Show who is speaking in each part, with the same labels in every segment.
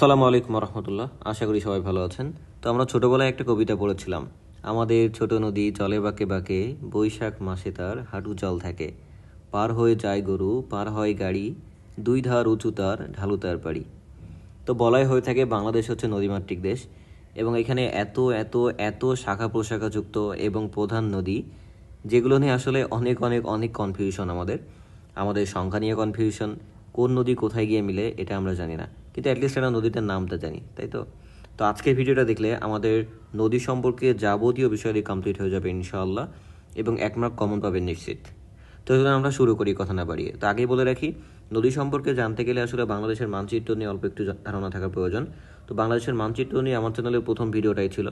Speaker 1: আসসালামু আলাইকুম রহমতুল্লাহ। আশা করি সবাই ভালো আছেন। তো আমরা ছোটবেলায় একটা কবিতা পড়েছিলাম, আমাদের ছোট নদী চলে বাঁকে বাঁকে, বৈশাখ মাসে তার হাঁটু জল থাকে, পার হয়ে যায় গরু পার হয় গাড়ি, দুই ধার উঁচু তার ঢালু তার পাড়ি। তো বলাই হয়ে থাকে বাংলাদেশ হচ্ছে নদীমাতৃক দেশ, এবং এখানে এত এত এত শাখা প্রশাখাযুক্ত এবং প্রধান নদী, যেগুলো নিয়ে আসলে অনেক অনেক অনেক কনফিউশন। আমাদের সংখ্যা নিয়ে কনফিউশন, কোন নদী কোথায় গিয়ে মিলে এটা আমরা জানি না, কিন্তু অ্যাটলিস্ট একটা নদীটার নামটা জানি, তাই তো। তো আজকের ভিডিওটা দেখলে আমাদের নদী সম্পর্কে যাবতীয় বিষয়টি কমপ্লিট হয়ে যাবে ইনশাআল্লাহ, এবং এক মার্ক কমন পাবেন নিশ্চিত। তো এজন্য আমরা শুরু করি কথা না বাড়িয়ে। তো আগেই বলে রাখি, নদী সম্পর্কে জানতে গেলে আসলে বাংলাদেশের মানচিত্র নিয়ে অল্প একটু ধারণা থাকা প্রয়োজন। তো বাংলাদেশের মানচিত্র নিয়ে আমার চ্যানেলের প্রথম ভিডিওটাই ছিল,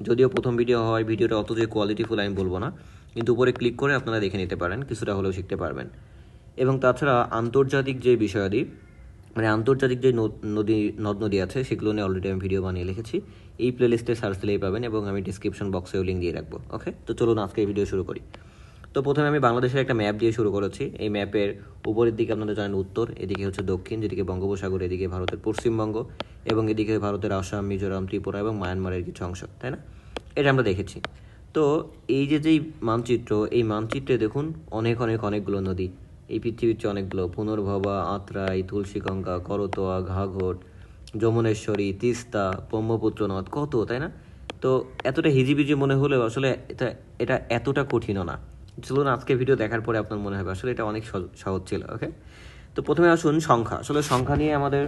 Speaker 1: যদিও প্রথম ভিডিও হয়, ভিডিওটা অত যে কোয়ালিটিফুল আমি বলবো না, কিন্তু উপরে ক্লিক করে আপনারা দেখে নিতে পারেন, কিছুটা হলেও শিখতে পারবেন। এবং তাছাড়া আন্তর্জাতিক যে বিষয়াদি, মানে আন্তর্জাতিক যে নদ নদী আছে সেগুলো নিয়ে অলরেডি আমি ভিডিও বানিয়ে লিখেছি, এই প্লেলিস্টে সার্চ দিলেই পাবেন, এবং আমি ডিসক্রিপশন বক্সেও লিঙ্ক দিয়ে রাখবো। ওকে, তো চলুন আজকে এই ভিডিও শুরু করি। তো প্রথমে আমি বাংলাদেশের একটা ম্যাপ দিয়ে শুরু করেছি। এই ম্যাপের উপরের দিকে আপনারা জানেন উত্তর, এদিকে হচ্ছে দক্ষিণ, যেদিকে বঙ্গোপসাগর, এদিকে ভারতের পশ্চিমবঙ্গ, এবং এদিকে ভারতের আসাম, মিজোরাম, ত্রিপুরা এবং মায়ানমারের কিছু অংশ, তাই না? এটা আমরা দেখেছি। তো এই যেই মানচিত্র, এই মানচিত্রে দেখুন অনেক অনেক অনেকগুলো নদী, এই পৃথিবীর চেয়ে অনেকগুলো, পুনর্ভবা, আত্রাই, তুলসীগঙ্গা, করতোয়া, ঘাঘট, যমুনেশ্বরী, তিস্তা, ব্রহ্মপুত্র নদ, কত, তাই না? তো এতটা হিজিবিজি মনে হলেও আসলে এটা এটা এতটা কঠিনও না। চলুন আজকে ভিডিও দেখার পরে আপনার মনে হবে আসলে এটা অনেক সহজ ছিল। ওকে, তো প্রথমে আসুন সংখ্যা। আসলে সংখ্যা নিয়ে আমাদের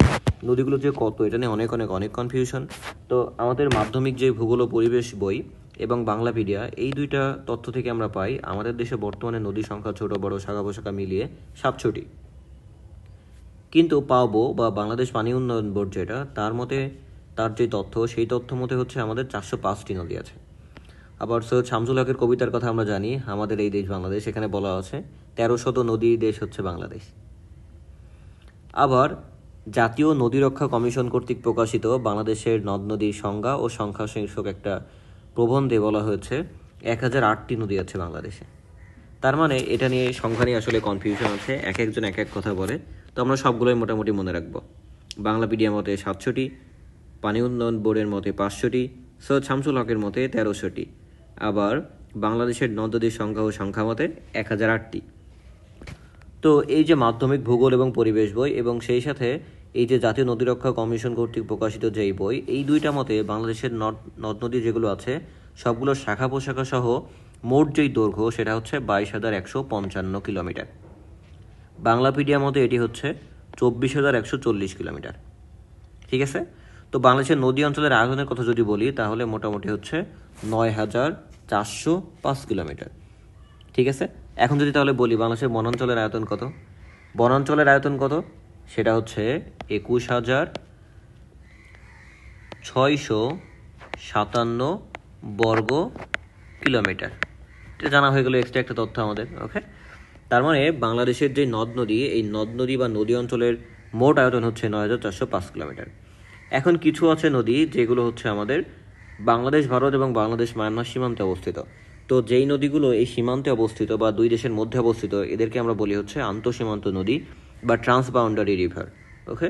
Speaker 1: নদীগুলো যে কত, এটা নিয়ে অনেক অনেক অনেক কনফিউশন। তো আমাদের মাধ্যমিক যে ভূগোল ও পরিবেশ বই এবং বাংলাপিডিয়া, এই দুইটা তথ্য থেকে আমরা পাই আমাদের দেশে বর্তমানে নদীর সংখ্যা ছোট বড় শাখা প্রশাখা মিলিয়ে 700টি। কিন্তু পাবো বা বাংলাদেশ পানি উন্নয়ন বোর্ড যেটা, তার মতে, তার যে তথ্য, সেই তথ্য মতে হচ্ছে আমাদের 405টি নদী আছে। আবার সৈয়দ শামসুল হকের কবিতার কথা আমরা জানি, আমাদের এই দেশ বাংলাদেশ, এখানে বলা আছে 1300 নদীর দেশ হচ্ছে বাংলাদেশ। আবার জাতীয় নদী রক্ষা কমিশন কর্তৃক প্রকাশিত বাংলাদেশের নদ নদীর সংজ্ঞা ও সংখ্যা শীর্ষক একটা প্রবন্ধে বলা হয়েছে 1008টি নদী আছে বাংলাদেশে। তার মানে এটা নিয়ে সংখ্যা নিয়ে আসলে কনফিউশন আছে, এক একজন এক এক কথা বলে। তো আমরা সবগুলোই মোটামুটি মনে রাখবো। বাংলাপিডিয়া মতে 700টি, পানি উন্নয়ন বোর্ডের মতে 500টি, সৈয়দ শামসুল হকের মতে 1300টি, আবার বাংলাদেশের নদ নদীর সংখ্যা ও সংখ্যা মতে 1008টি। তো এই যে মাধ্যমিক ভূগোল এবং পরিবেশ বই, এবং সেই সাথে এই যে জাতীয় নদী রক্ষা কমিশন কর্তৃক প্রকাশিত যে এই বই, এই দুইটা মতে বাংলাদেশের নদ নদী যেগুলো আছে সবগুলো শাখা প্রশাখা সহ মোট যেই দৈর্ঘ্য সেটা হচ্ছে 22,155 কিলোমিটার। বাংলাপিডিয়া মতে এটি হচ্ছে 24,140 কিলোমিটার। ঠিক আছে। তো বাংলাদেশের নদী অঞ্চলের আয়তনের কথা যদি বলি, তাহলে মোটামুটি হচ্ছে 9,405 কিলোমিটার। ঠিক আছে। এখন যদি তাহলে বলি বাংলাদেশের বনাঞ্চলের আয়তন কত, বনাঞ্চলের আয়তন কত, সেটা হচ্ছে 21,657 বর্গ কিলোমিটার। এটা জানা হয়ে গেল এক্সট্রা একটা তথ্য আমাদের। ওকে, তার মানে বাংলাদেশের যে নদ নদী, এই নদ নদী বা নদী অঞ্চলের মোট আয়তন হচ্ছে 9,405 কিলোমিটার। এখন কিছু আছে নদী যেগুলো হচ্ছে আমাদের বাংলাদেশ, ভারত এবং বাংলাদেশ মায়ানমার সীমান্তে অবস্থিত। তো যেই নদীগুলো এই সীমান্তে অবস্থিত বা দুই দেশের মধ্যে অবস্থিত, এদেরকে আমরা বলি হচ্ছে আন্তঃসীমান্ত নদী বা ট্রান্সবাউন্ডারি রিভার। ওকে,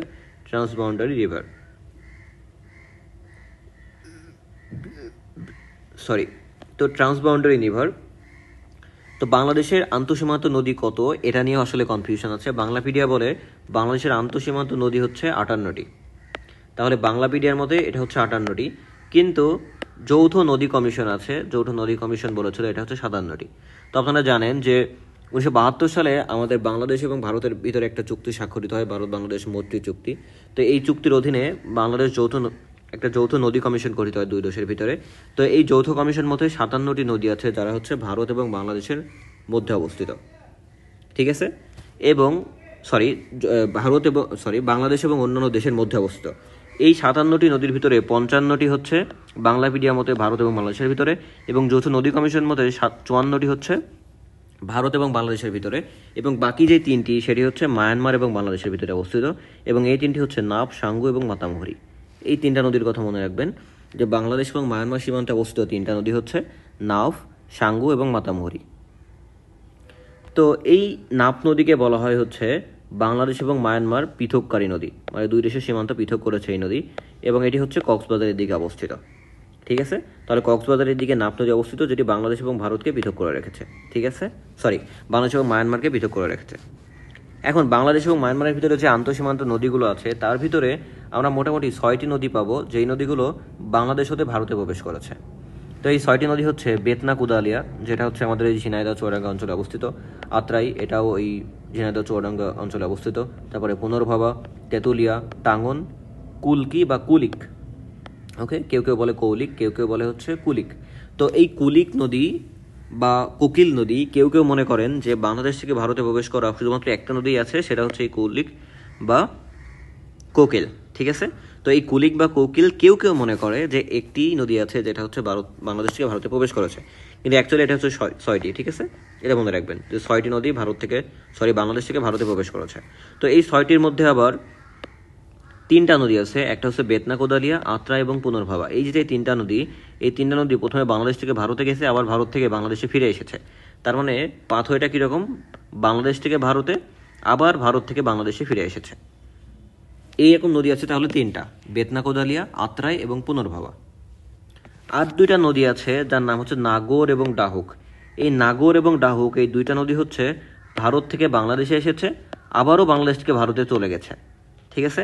Speaker 1: ট্রান্সবাউন্ডারি রিভার, তো ট্রান্সবাউন্ডারি রিভার। তো বাংলাদেশের আন্তঃসীমান্ত নদী কত, এটা নিয়ে আসলে কনফিউশন আছে। বাংলাপিডিয়া বলে বাংলাদেশের আন্তঃসীমান্ত নদী হচ্ছে 58টি। তাহলে বাংলাপিডিয়ার মতে এটা হচ্ছে 58টি, কিন্তু যৌথ নদী কমিশন আছে, যৌথ নদী কমিশন বলেছিল এটা হচ্ছে 57টি। তো আপনারা জানেন যে 1972 সালে আমাদের বাংলাদেশ এবং ভারতের ভিতরে একটা চুক্তি স্বাক্ষরিত হয়, ভারত বাংলাদেশ মৈত্রী চুক্তি। তো এই চুক্তির অধীনে বাংলাদেশ একটা যৌথ নদী কমিশন গঠিত হয় দুই দেশের ভিতরে। তো এই যৌথ কমিশন মতে 57টি নদী আছে, যারা হচ্ছে ভারত এবং বাংলাদেশের মধ্যে অবস্থিত। ঠিক আছে, এবং বাংলাদেশ এবং অন্যান্য দেশের মধ্যে অবস্থিত। এই 57টি নদীর ভিতরে 55টি হচ্ছে বাংলাপিডিয়া মতে ভারত এবং বাংলাদেশের ভিতরে, এবং যৌথ নদী কমিশন মতে 54টি হচ্ছে ভারত এবং বাংলাদেশের ভিতরে, এবং বাকি যে 3টি সেটি হচ্ছে মায়ানমার এবং বাংলাদেশের ভিতরে অবস্থিত, এবং এই 3টি হচ্ছে নাফ, সাঙ্গু এবং মাতামুহুরি। এই 3টা নদীর কথা মনে রাখবেন, যে বাংলাদেশ এবং মায়ানমার সীমান্তে অবস্থিত 3টা নদী হচ্ছে নাফ, সাঙ্গু এবং মাতামুহুরি। তো এই নাফ নদীকে বলা হয় হচ্ছে বাংলাদেশ এবং মায়ানমার পৃথককারী নদী, মানে দুই দেশের সীমান্ত পৃথক করেছে এই নদী, এবং এটি হচ্ছে কক্সবাজারের দিকে অবস্থিত। ঠিক আছে, তাহলে কক্সবাজারের দিকে নাফ নদী অবস্থিত, যেটি বাংলাদেশ এবং ভারতকে পৃথক করে রেখেছে। ঠিক আছে, সরি, বাংলাদেশ এবং মায়ানমারকে পৃথক করে রেখেছে। এখন বাংলাদেশ এবং মায়ানমারের ভিতরে যে আন্তঃসীমান্ত নদীগুলো আছে তার ভিতরে আমরা মোটামুটি 6টি নদী পাবো, যেই নদীগুলো বাংলাদেশ হতে ভারতে প্রবেশ করেছে। তো এই 6টি নদী হচ্ছে বেতনা কুদালিয়া, যেটা হচ্ছে আমাদের এই ঝিনাইদহ চুয়াডাঙ্গা অঞ্চলে অবস্থিত। আত্রাই, এটাও এই ঝিনাইদহ চুয়াডাঙ্গা অঞ্চলে অবস্থিত। তারপরে পুনর্ভবা, তেঁতুলিয়া, টাঙ্গন, কুলকি বা কুলিক, ওকে, কেউ কেউ বলে কৌলিক, কেউ কেউ বলে হচ্ছে কুলিক। তো এই কুলিক নদী বা কোকিল নদী, কেউ কেউ মনে করেন যে বাংলাদেশ থেকে ভারতে প্রবেশ করা শুধুমাত্র একটা নদী আছে, সেটা হচ্ছে এই কুলিক বা কোকিল। ঠিক আছে, তো এই কুলিক বা কোকিল কেউ কেউ মনে করে যে একটি নদী আছে যেটা হচ্ছে বাংলাদেশ থেকে ভারতে প্রবেশ করেছে, কিন্তু অ্যাকচুয়ালি এটা হচ্ছে 6টি। ঠিক আছে, এটা মনে রাখবেন যে 6টি নদী বাংলাদেশ থেকে ভারতে প্রবেশ করেছে। তো এই 6টির মধ্যে আবার 3টা নদী আছে, একটা হচ্ছে বেতনা কোদালিয়া, আত্রা এবং পুনর্ভবা। এই যে 3টা নদী, এই 3টা নদী প্রথমে বাংলাদেশ থেকে ভারতে গেছে, আবার ভারত থেকে বাংলাদেশে ফিরে এসেছে। তার মানে পাথওয়েটা কীরকম, বাংলাদেশ থেকে ভারতে, আবার ভারত থেকে বাংলাদেশে ফিরে এসেছে। এই রকম নদী আছে তাহলে 3টা, বেতনা কোদালিয়া, আত্রাই এবং পুনর্ভবা। আর 2টা নদী আছে যার নাম হচ্ছে নাগর এবং ডাহুক। এই নাগর এবং ডাহুক, এই 2টা নদী হচ্ছে ভারত থেকে বাংলাদেশে এসেছে, আবারও বাংলাদেশ থেকে ভারতে চলে গেছে। ঠিক আছে,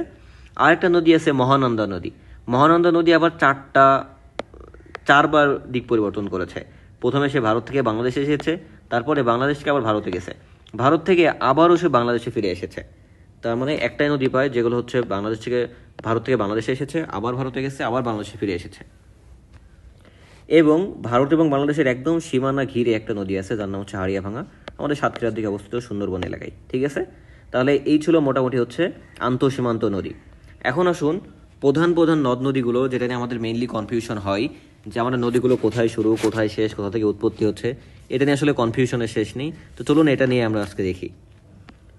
Speaker 1: আরেকটা নদী আছে মহানন্দা নদী। মহানন্দা নদী আবার 4বার দিক পরিবর্তন করেছে। প্রথমে সে ভারত থেকে বাংলাদেশে এসেছে, তারপরে বাংলাদেশ থেকে আবার ভারতে গেছে, ভারত থেকে আবারও সে বাংলাদেশে ফিরে এসেছে। তার মানে একটাই নদী পায় যেগুলো হচ্ছে ভারত থেকে বাংলাদেশে এসেছে, আবার ভারতে গেছে, আবার বাংলাদেশে ফিরে এসেছে। এবং ভারত এবং বাংলাদেশের একদম সীমানা ঘিরে একটা নদী আছে যার নাম হচ্ছে হাড়িয়াভাঙা, আমাদের সাতক্ষীরার দিকে অবস্থিত সুন্দরবন এলাকায়। ঠিক আছে, তাহলে এই ছিল মোটামুটি হচ্ছে আন্তঃসীমান্ত নদী। এখন আসুন প্রধান প্রধান নদ নদীগুলো, যেটা নিয়ে আমাদের মেইনলি কনফিউশন হয় যে আমাদের নদীগুলো কোথায় শুরু, কোথায় শেষ, কোথা থেকে উৎপত্তি হচ্ছে, এটা নিয়ে আসলে কনফিউশনের শেষ নেই। তো চলুন এটা নিয়ে আমরা আজকে দেখি।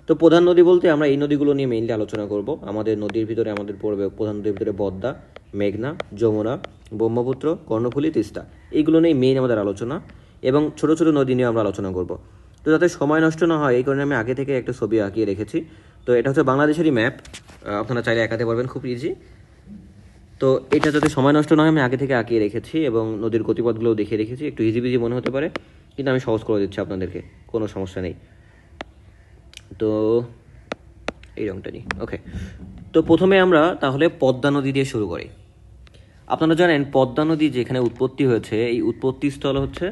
Speaker 1: তো প্রধান নদী বলতে আমরা এই নদীগুলো নিয়ে মেইনলি আলোচনা করব। আমাদের নদীর ভিতরে আমাদের পড়বে প্রধান নদীর ভিতরে পদ্মা, মেঘনা, যমুনা, ব্রহ্মপুত্র, কর্ণফুলী, তিস্তা, এইগুলো নিয়ে মেইন আমাদের আলোচনা, এবং ছোট ছোট নদী নিয়ে আমরা আলোচনা করব। তো যাতে সময় নষ্ট না হয় এই কারণে আমি আগে থেকে একটা ছবি আঁকিয়ে রেখেছি। তো এটা হচ্ছে বাংলাদেশেরই ম্যাপ, আপনারা চাইলে আঁকাতে পারবেন, খুব ইজি। তো এটা যাতে সময় নষ্ট না হয় আমি আগে থেকে আঁকিয়ে রেখেছি, এবং নদীর গতিপথগুলোও দেখিয়ে রেখেছি। একটু ইজি বিজি মনে হতে পারে, কিন্তু আমি সহজ করে দিচ্ছি আপনাদেরকে, কোনো সমস্যা নেই। তো এই রংটা নিই, ওকে। তো প্রথমে আমরা তাহলে পদ্মা নদী দিয়ে শুরু করি। আপনারা জানেন পদ্মা নদী যেখানে উৎপত্তি হয়েছে, এই উৎপত্তিস্থল হচ্ছে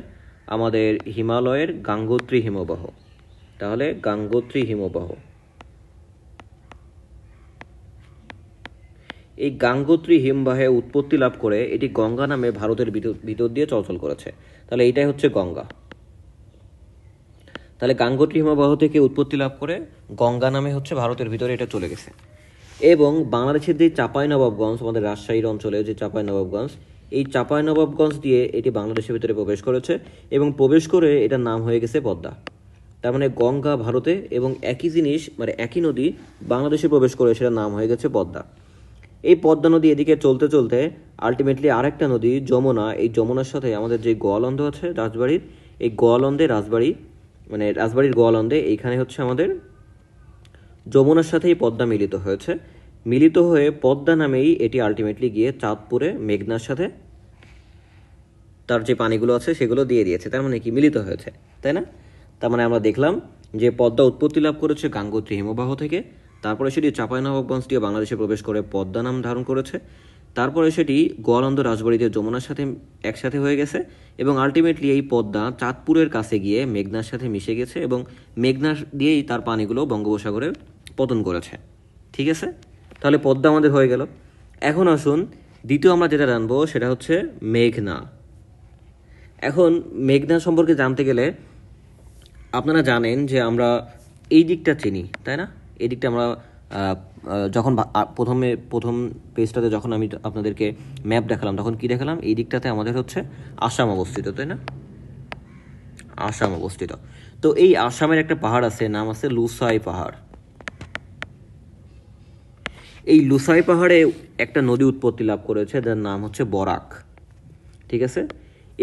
Speaker 1: আমাদের হিমালয়ের গাঙ্গোত্রী হিমবাহ। তাহলে গাঙ্গোত্রী হিমবাহ, এই গাঙ্গোত্রী হিমবাহে উৎপত্তি লাভ করে এটি গঙ্গা নামে ভারতের ভিতর দিয়ে চলাচল করেছে। তাহলে এইটাই হচ্ছে গঙ্গা। তাহলে গাঙ্গোত্রী হিমবাহ থেকে উৎপত্তি লাভ করে গঙ্গা নামে হচ্ছে ভারতের ভিতরে এটা চলে গেছে। এবং বাংলাদেশের যে চাঁপাইনবাবগঞ্জ, আমাদের রাজশাহীর অঞ্চলে যে চাঁপাইনবাবগঞ্জ, এই চাঁপাইনবাবগঞ্জ দিয়ে এটি বাংলাদেশের ভিতরে প্রবেশ করেছে, এবং প্রবেশ করে এটার নাম হয়ে গেছে পদ্মা। তার মানে গঙ্গা ভারতে, এবং একই জিনিস মানে একই নদী বাংলাদেশে প্রবেশ করে সেটার নাম হয়ে গেছে পদ্মা। এই পদ্মা নদী এদিকে চলতে চলতে আলটিমেটলি আরেকটা নদী যমুনা, এই যমুনার সাথে আমাদের যে গোয়ালন্দ আছে রাজবাড়ির, এই গোয়ালন্দে রাজবাড়ির গোয়ালন্দে এইখানে হচ্ছে আমাদের যমুনার সাথে এই পদ্মা মিলিত হয়েছে। মিলিত হয়ে পদ্মা নামেই এটি আলটিমেটলি গিয়ে চাঁদপুরে মেঘনার সাথে তার যে পানিগুলো আছে সেগুলো দিয়ে দিয়েছে। তার মানে কি মিলিত হয়েছে, তাই না? তার মানে আমরা দেখলাম যে পদ্মা উৎপত্তি লাভ করেছে গাঙ্গোত্রী হিমবাহ থেকে, তারপরে সেটি চাঁপাইনবাবগঞ্জ দিয়ে বাংলাদেশে প্রবেশ করে পদ্মা নাম ধারণ করেছে, তারপরে সেটি গোয়ালন্দ রাজবাড়িতে যমুনার সাথে একসাথে হয়ে গেছে, এবং আলটিমেটলি এই পদ্মা চাঁদপুরের কাছে গিয়ে মেঘনার সাথে মিশে গেছে, এবং মেঘনা দিয়েই তার পানিগুলো বঙ্গোপসাগরে পতন করেছে। ঠিক আছে, তাহলে পদ্মা আমাদের হয়ে গেল। এখন আসুন দ্বিতীয় আমরা যেটা জানবো সেটা হচ্ছে মেঘনা। এখন মেঘনা সম্পর্কে জানতে গেলে আপনারা জানেন যে আমরা এই দিকটা চিনি, তাই না? এই দিকটা আমরা যখন প্রথম পেজটাতে যখন আমি আপনাদেরকে ম্যাপ দেখালাম তখন কি দেখালাম, এই দিকটাতে আমাদের হচ্ছে আসাম অবস্থিত, তাই না? আসাম অবস্থিত। তো এই আসামের একটা পাহাড় আছে, নাম আছে লুসাই পাহাড়। এই লুসাই পাহাড়ে একটা নদী উৎপত্তি লাভ করেছে যার নাম হচ্ছে বরাক। ঠিক আছে,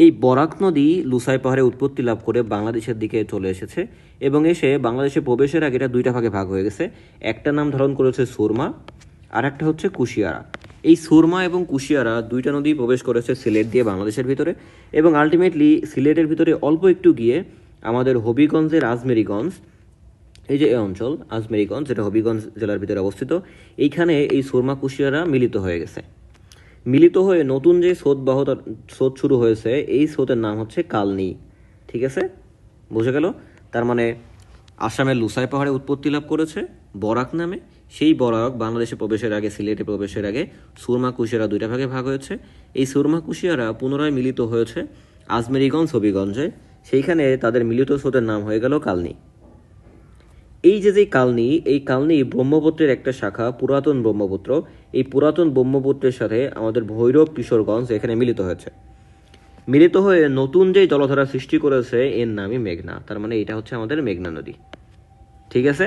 Speaker 1: এই বরাক নদী লুসাই পাহাড়ে উৎপত্তি লাভ করে বাংলাদেশের দিকে চলে এসেছে এবং এসে বাংলাদেশে প্রবেশের আগে এটা দুইটা ভাগে ভাগ হয়ে গেছে। একটা নাম ধারণ করেছে সুরমা, আর একটা হচ্ছে কুশিয়ারা। এই সুরমা এবং কুশিয়ারা দুইটা নদী প্রবেশ করেছে সিলেট দিয়ে বাংলাদেশের ভিতরে এবং আলটিমেটলি সিলেটের ভিতরে অল্প একটু গিয়ে আমাদের হবিগঞ্জের আজমেরিগঞ্জ, এই যে এই অঞ্চল আজমেরিগঞ্জ, যেটা হবিগঞ্জ জেলার ভিতরে অবস্থিত, এইখানে এই সুরমা কুশিয়ারা মিলিত হয়ে গেছে। মিলিত হয়ে নতুন যে স্রোত শুরু হয়েছে, এই স্রোতের নাম হচ্ছে কালনী। ঠিক আছে, বুঝে গেল? তার মানে আসামের লুসাই পাহাড়ে উৎপত্তি লাভ করেছে বরাক নামে, সেই বরাক বাংলাদেশে প্রবেশের আগে, সিলেটে প্রবেশের আগে সুরমা কুশিয়ারা দুইটা ভাগে ভাগ হয়েছে। এই সুরমা কুশিয়ারা পুনরায় মিলিত হয়েছে আজমেরিগঞ্জ হবিগঞ্জে, সেইখানে তাদের মিলিত স্রোতের নাম হয়ে গেল কালনী। এই যে কালনী, এই কালনী ব্রহ্মপুত্রের একটা শাখা, পুরাতন ব্রহ্মপুত্র। এই পুরাতন ব্রহ্মপুত্রের সাথে আমাদের ভৈরব কিশোরগঞ্জ এখানে মিলিত হয়েছে। মিলিত হয়ে নতুন যে জলধারা সৃষ্টি করেছে এর নামই মেঘনা। তার মানে এটা হচ্ছে আমাদের মেঘনা নদী। ঠিক আছে,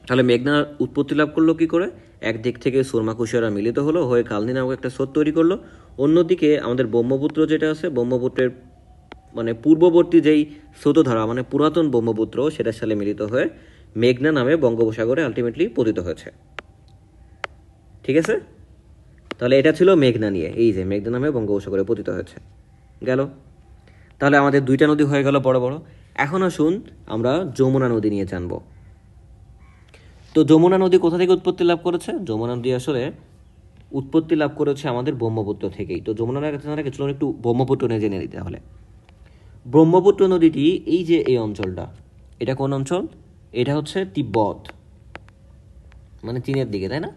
Speaker 1: তাহলে মেঘনা উৎপত্তি লাভ করলো কি করে? একদিক থেকে সুরমা কুশিয়ারা মিলিত হলো, হয়ে কালনী নামক একটা স্রোত তৈরি করলো। অন্যদিকে আমাদের ব্রহ্মপুত্র যেটা আছে, ব্রহ্মপুত্রের মানে পূর্ববর্তী যেই স্রোতধারা, মানে পুরাতন ব্রহ্মপুত্র, সেটার সাথে মিলিত হয়ে মেঘনা নামে বঙ্গোপসাগরে আলটিমেটলি পতিত হয়েছে। ঠিক আছে, তাহলে এটা ছিল মেঘনা নিয়ে, এই যে মেঘনা নামে বঙ্গোপসাগরে পতিত হয়েছে। গেল, তাহলে আমাদের দুইটা নদী হয়ে গেল বড় বড়। এখন আসুন আমরা যমুনা নদী নিয়ে জানবো। তো যমুনা নদী কোথা থেকে উৎপত্তি লাভ করেছে? যমুনা নদী আসলে উৎপত্তি লাভ করেছে আমাদের ব্রহ্মপুত্র থেকেই। তো যমুনা নদী চলুন একটু ব্রহ্মপুত্র নিয়ে জেনে নিতে হলে। ব্রহ্মপুত্র নদীটি এই যে এই অঞ্চলটা, এটা কোন অঞ্চল? এটা হচ্ছে তিব্বত, মানে চীনের দিকে, তাই না?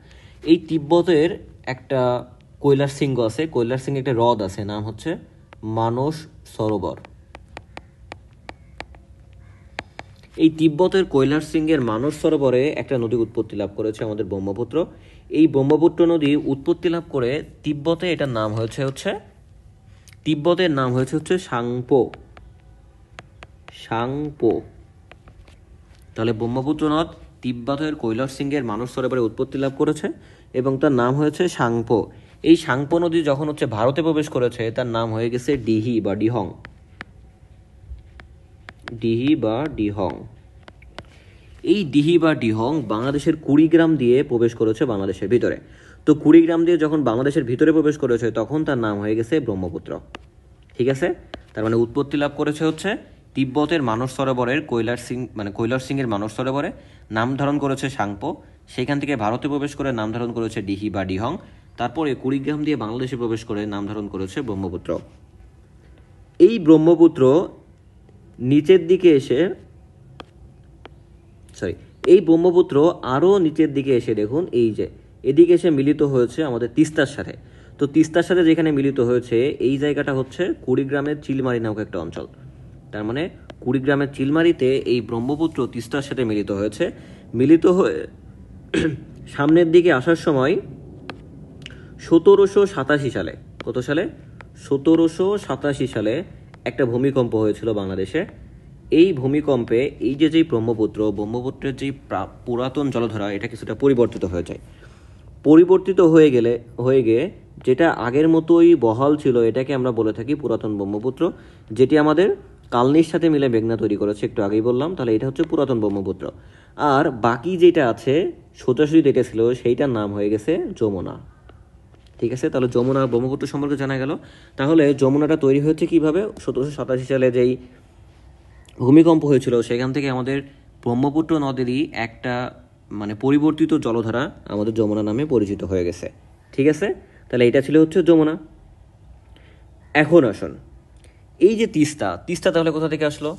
Speaker 1: এই তিব্বতের একটা কৈলাস শৃঙ্গ আছে, কৈলাস শৃঙ্গে একটা হ্রদ আছে, নাম হচ্ছে মানস সরোবর। এই তিব্বতের কৈলাস শৃঙ্গের মানস সরোবরে একটা নদী উৎপত্তি লাভ করেছে আমাদের ব্রহ্মপুত্র। এই ব্রহ্মপুত্র নদী উৎপত্তি লাভ করে তিব্বতে এটার নাম হচ্ছে তিব্বতের নাম হচ্ছে সাংপো। তাহলে ব্রহ্মপুত্র নদ তিব্বতের কৈলাস শৃঙ্গের মানস সরোবরে উৎপত্তি লাভ করেছে এবং তার নাম হয়েছে সাংপো। এই সাংপো নদী যখন ভারতে প্রবেশ করেছে, তার নাম হয়ে গেছে ডিহি বা ডিহং। এই ডিহি বা ডিহং বাংলাদেশের কুড়িগ্রাম দিয়ে প্রবেশ করেছে বাংলাদেশের ভিতরে। তো কুড়িগ্রাম দিয়ে যখন বাংলাদেশের ভিতরে প্রবেশ করেছে, তখন তার নাম হয়ে গেছে ব্রহ্মপুত্র। ঠিক আছে, তার মানে উৎপত্তি লাভ করেছে তিব্বতের মানস সরোবরের কৈলাস সিংয়ের মানস সরোবরে, নাম ধারণ করেছে সাংপো। সেখান থেকে ভারতে প্রবেশ করে নাম ধারণ করেছে ডিহি বা ডিহং। তারপরে কুড়িগ্রাম দিয়ে বাংলাদেশে প্রবেশ করে নাম ধারণ করেছে ব্রহ্মপুত্র। এই ব্রহ্মপুত্র নিচের দিকে এসে এই ব্রহ্মপুত্র আরও নিচের দিকে এসে দেখুন, এই যে এদিকে এসে মিলিত হয়েছে আমাদের তিস্তার সাথে। তো তিস্তার সাথে যেখানে মিলিত হয়েছে, এই জায়গাটা হচ্ছে কুড়িগ্রামের চিলমারি নামক একটা অঞ্চল। তার মানে কুড়িগ্রামের চিলমারিতে এই ব্রহ্মপুত্র তিস্তার সাথে মিলিত হয়েছে। মিলিত হয়ে সামনের দিকে আসার সময় 1787 সালে, কত সালে? 1787 সালে একটা ভূমিকম্প হয়েছিল বাংলাদেশে। এই ভূমিকম্পে এই যে ব্রহ্মপুত্রের যে পুরাতন জলধারা, এটা কিছুটা পরিবর্তিত হয়ে যায়। পরিবর্তিত হয়ে গিয়ে যেটা আগের মতোই বহাল ছিল, এটাকে আমরা বলে থাকি পুরাতন ব্রহ্মপুত্র, যেটি আমাদের কালনীর সাথে মিলে মেঘনা তৈরি করেছে, একটু আগেই বললাম। তাহলে এটা হচ্ছে পুরাতন ব্রহ্মপুত্র। আর বাকি যেটা আছে, সোজাসুজি যেটা ছিল, সেইটার নাম হয়ে গেছে যমুনা। ঠিক আছে, তাহলে যমুনা ব্রহ্মপুত্র সম্পর্কে জানা গেল। তাহলে যমুনাটা তৈরি হয়েছে কিভাবে? 1787 সালে যেই ভূমিকম্প হয়েছিল, সেখান থেকে আমাদের ব্রহ্মপুত্র নদেরই একটা পরিবর্তিত জলধারা আমাদের যমুনা নামে পরিচিত হয়ে গেছে। ঠিক আছে, তাহলে এটা ছিল যমুনা। এখন আসুন, এই যে তিস্তা তাহলে কোথা থেকে আসলো?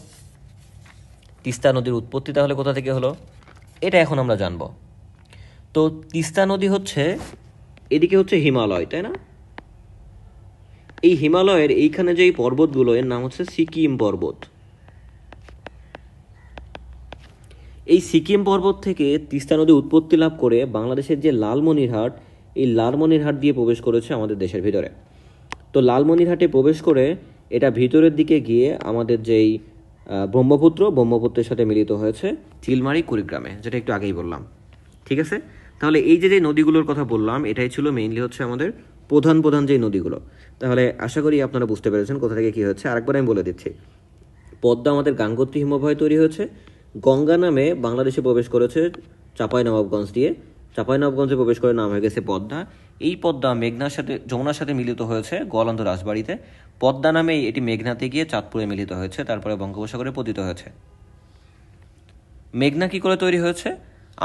Speaker 1: তিস্তা নদীর উৎপত্তি তাহলে কোথা থেকে হলো? এটা এখন আমরা জানব। তো তিস্তা নদী এদিকে হিমালয়, তাই না? এই হিমালয়ের এইখানে যে পর্বতগুলো, এর নাম হচ্ছে সিকিম পর্বত। এই সিকিম পর্বত থেকে তিস্তা নদী উৎপত্তি লাভ করে বাংলাদেশের যে লালমনিরহাট, এই লালমনিরহাট দিয়ে প্রবেশ করেছে আমাদের দেশের ভিতরে। তো লালমনিরহাটে প্রবেশ করে এটা ভিতরের দিকে গিয়ে আমাদের যেই ব্রহ্মপুত্রের সাথে মিলিত হয়েছে চিলমারি কুড়িগ্রামে, যেটা একটু আগেই বললাম। ঠিক আছে, তাহলে এই যে নদীগুলোর কথা বললাম, এটাই ছিল মেইনলি আমাদের প্রধান প্রধান যে নদীগুলো, তাহলে আশা করি আপনারা বুঝতে পেরেছেন কোথা থেকে কী হচ্ছে। আরেকবার আমি বলে দিচ্ছি, পদ্মা আমাদের গাঙ্গোত্রী হিমবাহে তৈরি হয়েছে, গঙ্গা নামে বাংলাদেশে প্রবেশ করেছে চাঁপাইনবাবগঞ্জ দিয়ে, চাঁপাইনবাবগঞ্জে প্রবেশ করে নাম হয়ে গেছে পদ্মা। এই পদ্মা মেঘনার সাথে যমুনার সাথে মিলিত হয়েছে গোয়ালন্দ রাজবাড়িতে, পদ্মা নামেই এটি মেঘনাতে গিয়ে চাঁদপুরে মিলিত হয়েছে, তারপরে বঙ্গোপসাগরে পতিত হয়েছে। মেঘনা কী করে তৈরি হয়েছে?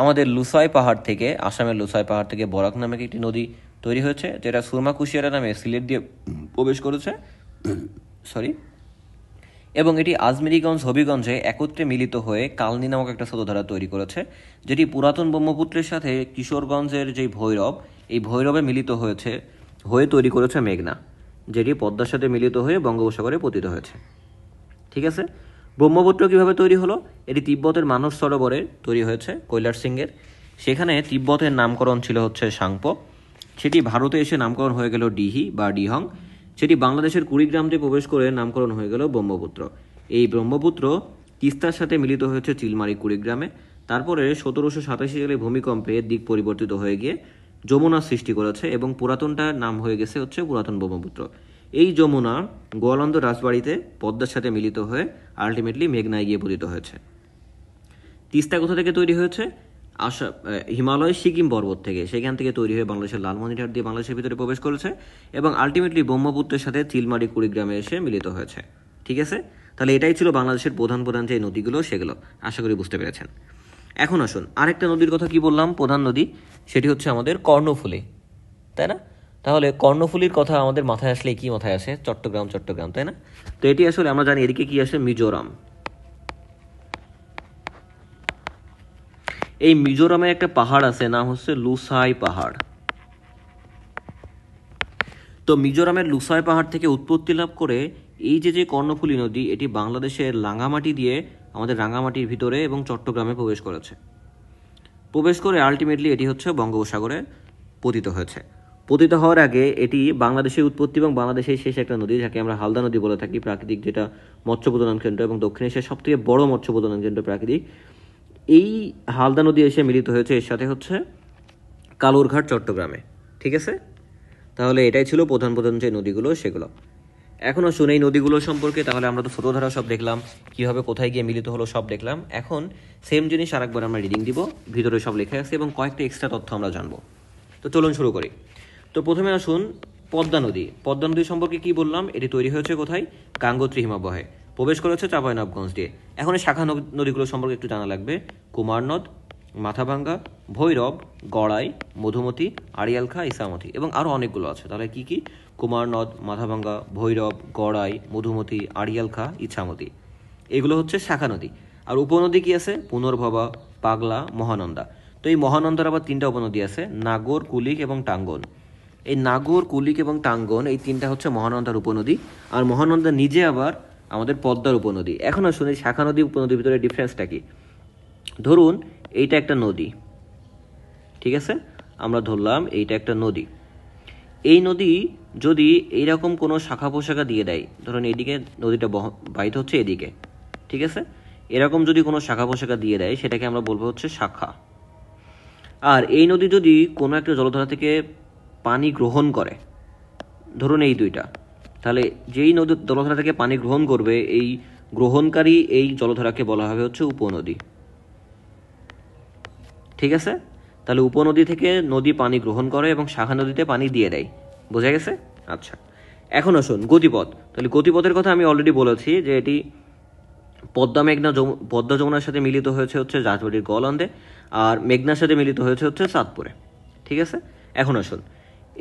Speaker 1: আমাদের লুসাই পাহাড় থেকে, আসামের লুসাই পাহাড় থেকে বরাক নামে একটি নদী তৈরি হয়েছে, যেটা সুরমা কুশিয়ারা নামে সিলেট দিয়ে প্রবেশ করেছে, এবং এটি আজমেরীগঞ্জ হবিগঞ্জে একত্রে মিলিত হয়ে কালনী নামক একটা স্রোতধারা তৈরি করেছে, যেটি পুরাতন ব্রহ্মপুত্রের সাথে কিশোরগঞ্জের যেই ভৈরব, এই ভৈরবে মিলিত হয়ে তৈরি করেছে মেঘনা, যেটি পদ্মার সাথে মিলিত হয়ে বঙ্গোপসাগরে পতিত হয়েছে। ঠিক আছে, ব্রহ্মপুত্র কীভাবে তৈরি হলো? এটি তিব্বতের মানস সরোবরে তৈরি হয়েছে কৈলাস সিংয়ের, সেখানে তিব্বতের নামকরণ ছিল হচ্ছে সাংপো, সেটি ভারতে এসে নামকরণ হয়ে গেল ডিহি বা ডিহং, সেটি বাংলাদেশের কুড়িগ্রাম দিয়ে প্রবেশ করে নামকরণ হয়ে গেল ব্রহ্মপুত্র। এই ব্রহ্মপুত্র তিস্তার সাথে মিলিত হয়েছে চিলমারি কুড়িগ্রামে, তারপরে 1787 সালে ভূমিকম্পে দিক পরিবর্তিত হয়ে গিয়ে যমুনার সৃষ্টি করেছে, এবং পুরাতনটার নাম হয়ে গেছে হচ্ছে পুরাতন ব্রহ্মপুত্র। এই যমুনা গোয়ালন্দ রাজবাড়িতে পদ্মার সাথে মিলিত হয়ে আলটিমেটলি মেঘনায় গিয়ে পতিত হয়েছে। তিস্তা কোথা থেকে তৈরি হয়েছে? হিমালয় সিকিম পর্বত থেকে, সেখান থেকে তৈরি হয়ে বাংলাদেশের লালমনিরহাট দিয়ে বাংলাদেশের ভিতরে প্রবেশ করেছে, এবং আলটিমেটলি ব্রহ্মপুত্রের সাথে চিলমারি কুড়িগ্রামে এসে মিলিত হয়েছে। ঠিক আছে, তাহলে এটাই ছিল বাংলাদেশের প্রধান প্রধান যে নদীগুলো, সেগুলো আশা করি বুঝতে পেরেছেন। এখন আসুন আরেকটা নদীর কথা কি বললাম, প্রধান নদী, সেটি হচ্ছে আমাদের কর্ণফুলী, তাই না? তাহলে কর্ণফুলীর কথা আমাদের মাথায় আসলে কি মাথায় আসে? চট্টগ্রাম, তাই না? তো এটি আসলে আমরা জানি এদিকে কি আসে, মিজোরাম। এই মিজোরামে একটা পাহাড় আছে, নাম হচ্ছে লুসাই পাহাড়। তো মিজোরামের লুসাই পাহাড় থেকে উৎপত্তি লাভ করে এই যে কর্ণফুলী নদী, এটি বাংলাদেশের রাঙামাটি দিয়ে আমাদের রাঙামাটির ভিতরে এবং চট্টগ্রামে প্রবেশ করেছে, প্রবেশ করে আলটিমেটলি এটি হচ্ছে বঙ্গোপসাগরে পতিত হয়েছে। পতিত হওয়ার আগে এটি বাংলাদেশের উৎপত্তি এবং বাংলাদেশের শেষ একটা নদী, যাকে আমরা হালদা নদী বলে থাকি, প্রাকৃতিক যেটা মৎস্য প্রজনন কেন্দ্র এবং দক্ষিণ এশিয়ার সবথেকে বড় মৎস্য প্রজনন কেন্দ্র প্রাকৃতিক। এই হালদা নদী এসে মিলিত হয়েছে এর সাথে হচ্ছে কালুরঘাট চট্টগ্রামে। ঠিক আছে, তাহলে এটাই ছিল প্রধান প্রধান যে নদীগুলো সেগুলো। এখন আসুন এই নদীগুলো সম্পর্কে, তাহলে আমরা তো স্রোতধারা সব দেখলাম, কীভাবে কোথায় গিয়ে মিলিত হলো সব দেখলাম। এখন সেম জিনিস আরেকবার আমরা রিডিং দিব, ভিতরে সব লেখা আছে এবং কয়েকটা এক্সট্রা তথ্য আমরা জানবো। তো চলুন শুরু করি। তো প্রথমে আসুন পদ্মা নদী। পদ্মা নদী সম্পর্কে কি বললাম? এটি তৈরি হয়েছে কোথায়? গাঙ্গোত্রী হিমবাহে, প্রবেশ করেছে চাঁপাইনবাবগঞ্জ দিয়ে। এখন এই শাখা নদীগুলো সম্পর্কে একটু জানা লাগবে। কুমার নদ, মাথাভাঙ্গা, ভৈরব, গড়াই, মধুমতি, আড়িয়ালখা, ইছামতি এবং আরও অনেকগুলো আছে। তাহলে কি কি? কুমার নদ, মাথাভাঙ্গা, ভৈরব, গড়াই, মধুমতি, আড়িয়ালখা, ইছামতি, এগুলো হচ্ছে শাখা নদী। আর উপনদী কি আছে? পুনর্ভবা, পাগলা, মহানন্দা। তো এই মহানন্দার আবার 3টা উপনদী আছে, নাগর, কুলিক এবং টাঙ্গন। এই নাগর, কুলিক এবং টাঙ্গন এই 3টা হচ্ছে মহানন্দার উপনদী, আর মহানন্দা নিজে আবার আমাদের পদ্মার উপনদী। এখন আসুন এই শাখা নদী উপনদীর ভিতরে ডিফারেন্সটা কি? ধরুন এইটা একটা নদী, ঠিক আছে, আমরা ধরলাম এইটা একটা নদী। এই নদী যদি এইরকম কোনো শাখা পোশাখা দিয়ে দেয়, ধরুন এদিকে নদীটা বাহিত হচ্ছে এদিকে, ঠিক আছে, এরকম যদি কোনো শাখা পোশাখা দিয়ে দেয় সেটাকে আমরা বলবো হচ্ছে শাখা। আর এই নদী যদি কোনো একটা জলধারা থেকে পানি গ্রহণ করে, ধরুন এই দুইটা, তাহলে যেই নদী জলধারা থেকে পানি গ্রহণ করবে, এই গ্রহণকারী এই জলধারাকে বলা হবে হচ্ছে উপনদী। ঠিক আছে, তাহলে উপনদী থেকে নদী পানি গ্রহণ করে এবং শাখা নদীতে পানি দিয়ে দেয়। বোঝা গেছে? আচ্ছা, এখন আসুন গতিপথ। তাহলে গতিপথের কথা আমি অলরেডি বলেছি যে এটি পদ্মা যমুনার সাথে মিলিত হয়েছে হচ্ছে রাজবাড়ির গোয়ালন্দে, আর মেঘনার সাথে মিলিত হয়েছে হচ্ছে চাঁদপুরে। ঠিক আছে, এখন আসুন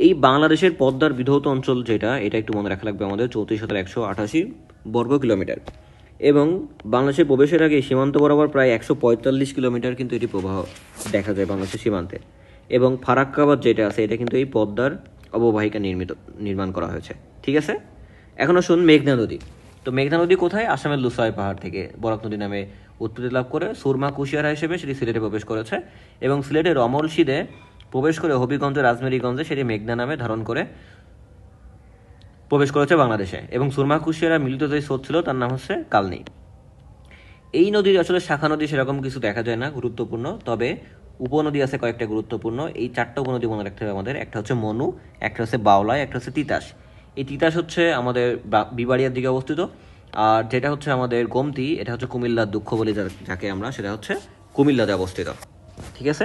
Speaker 1: এই বাংলাদেশের পদ্মার বিধৌত অঞ্চল যেটা, এটা একটু মনে রাখা লাগবে আমাদের, 34,188 বর্গ কিলোমিটার, এবং বাংলাদেশের প্রবেশের আগে সীমান্ত বরাবর প্রায় 145 কিলোমিটার কিন্তু এটি প্রবাহ দেখা যায় বাংলাদেশের সীমান্তে। এবং ফারাক্কাবাদ যেটা আছে এটা কিন্তু এই পদ্মার অববাহিকা নির্মাণ করা হয়েছে। ঠিক আছে, এখন আসুন মেঘনা নদী। তো মেঘনা নদী কোথায়? আসামের লুসাই পাহাড় থেকে বরাক নদী নামে উৎপত্তি লাভ করে সুরমা কুশিয়ারা হিসেবে সেটি সিলেটে প্রবেশ করেছে, এবং সিলেটের রমলশিদে প্রবেশ করে হবিগঞ্জের রাজমেরীগঞ্জে সেটি মেঘনা নামে ধারণ করে প্রবেশ করেছে বাংলাদেশে, এবং সুরমা কুশিয়ারা মিলিত যে স্রোত ছিল তার নাম হচ্ছে কালনী। এই নদীর আসলে শাখা নদী সেরকম কিছু দেখা যায় না গুরুত্বপূর্ণ, তবে উপনদী আছে কয়েকটা গুরুত্বপূর্ণ, এই 4টা উপনদী মনে রাখতে হবে আমাদের। একটা হচ্ছে মনু, একটা হচ্ছে বাওলায়, একটা হচ্ছে তিতাস। এই তিতাস হচ্ছে আমাদের বিবাড়িয়ার দিকে অবস্থিত, আর যেটা হচ্ছে আমাদের গোমতী, এটা হচ্ছে কুমিল্লার দুঃখ বলি যাকে আমরা, সেটা হচ্ছে কুমিল্লাতে অবস্থিত। ঠিক আছে,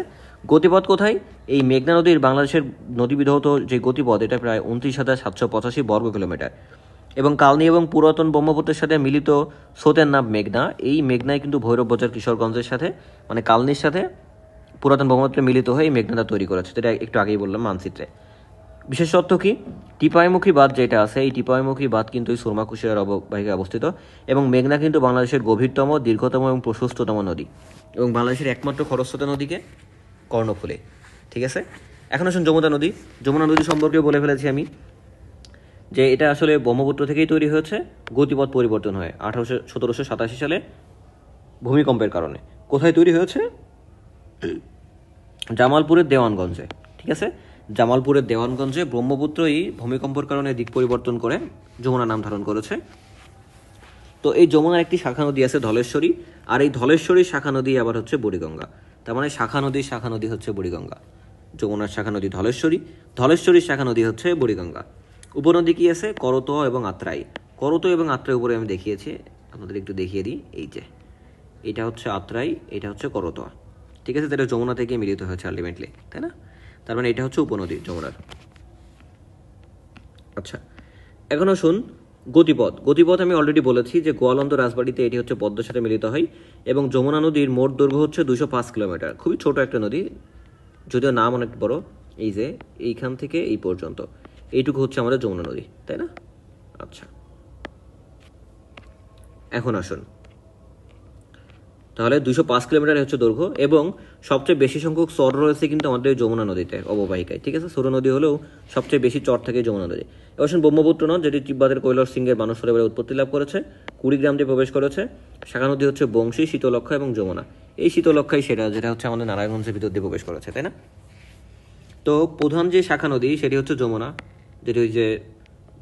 Speaker 1: গতিপথ কোথায়? এই মেঘনা নদীর বাংলাদেশের নদীবিধৌত যে গতিপথ, এটা প্রায় 29,785 বর্গ কিলোমিটার, এবং কালনী এবং পুরাতন ব্রহ্মপুত্রের সাথে মিলিত স্রোতের নাম মেঘনা। এই মেঘনায় কিন্তু ভৈরব বাজার কিশোরগঞ্জের সাথে, মানে কালনীর সাথে পুরাতন ব্রহ্মপুত্রে মিলিত হয়ে এই মেঘনাটা তৈরি করেছে, যেটা একটু আগেই বললাম মানচিত্রে। বিশেষ তথ্য কি? টিপাইমুখী বাঁধ যেটা আছে, এই টিপাইমুখী বাঁধ কিন্তু এই সুরমা কুশিয়ারার অববাহিকায় অবস্থিত, এবং মেঘনা কিন্তু বাংলাদেশের গভীরতম, দীর্ঘতম এবং প্রশস্ততম নদী, এবং বাংলাদেশের একমাত্র খরস্রোতা নদীকে কর্ণফুলী। ঠিক আছে, এখন আসুন যমুনা নদী। যমুনা নদী সম্পর্কে বলে ফেলেছি আমি যে এটা আসলে ব্রহ্মপুত্র থেকেই তৈরি হয়েছে, গতিপথ পরিবর্তন হয় 1787 সালে ভূমিকম্পের কারণে। কোথায় তৈরি হয়েছে? জামালপুরের দেওয়ানগঞ্জে। ঠিক আছে, জামালপুরের দেওয়ানগঞ্জে ব্রহ্মপুত্রই ভূমিকম্পের কারণে দিক পরিবর্তন করে যমুনা নাম ধারণ করেছে। তো এই যমুনার একটি শাখা নদী আছে ধলেশ্বরী, আর এই ধলেশ্বরীর শাখা নদী আবার হচ্ছে বুড়িগঙ্গা। তার মানে শাখা নদী হচ্ছে বুড়িগঙ্গা। যমুনার শাখা নদী ধলেশ্বরী, ধলেশ্বরীর শাখা নদী হচ্ছে বুড়িগঙ্গা। উপনদী কি আছে? করতোয়া এবং আত্রাই। করতোয়া এবং আত্রাই উপরে আমি দেখিয়েছি, আপনাদের একটু দেখিয়ে দিই। এই যে এটা হচ্ছে আত্রাই, এটা হচ্ছে করতোয়া। ঠিক আছে, তাহলে যমুনা থেকে মিলিত হয়েছে আলটিমেটলি, তাই না? তার মানে এটা হচ্ছে উপনদী যমুনার। আচ্ছা, এখন আসুন গতিপথ। গতিপথ আমি অলরেডি বলেছি যে গোয়ালন্দ রাজবাড়িতে এটি হচ্ছে পদ্মার সাথে মিলিত হয়, এবং যমুনা নদীর মোট দৈর্ঘ্য হচ্ছে 205 কিলোমিটার। খুবই ছোট একটা নদী, যদিও নাম অনেক বড়। এই যে এইখান থেকে এই পর্যন্ত এইটুকু হচ্ছে আমাদের যমুনা নদী, তাই না? আচ্ছা, এখন আসুন তাহলে 205 কিলোমিটার হচ্ছে দৈর্ঘ্য, এবং সবচেয়ে বেশি সংখ্যক চর রয়েছে কিন্তু আমাদের যমুনা নদীতে অববাহিকায়। ঠিক আছে, ছোট নদী হলেও সবচেয়ে বেশি চর থাকে যমুনা নদী। এবার ব্রহ্মপুত্র নদ, যেটি তিব্বতের কৈলাস সিংহের বানর সরোবরে উৎপত্তি লাভ করেছে, কুড়িগ্রাম দিয়ে প্রবেশ করেছে। শাখা নদী হচ্ছে বংশী, শীতলক্ষা এবং যমুনা। এই শীতলক্ষাই সেটা, যেটা হচ্ছে আমাদের নারায়ণগঞ্জের ভিতর দিয়ে প্রবেশ করেছে, তাই না? তো প্রধান যে শাখা নদী সেটি হচ্ছে যমুনা, যেটি ওই যে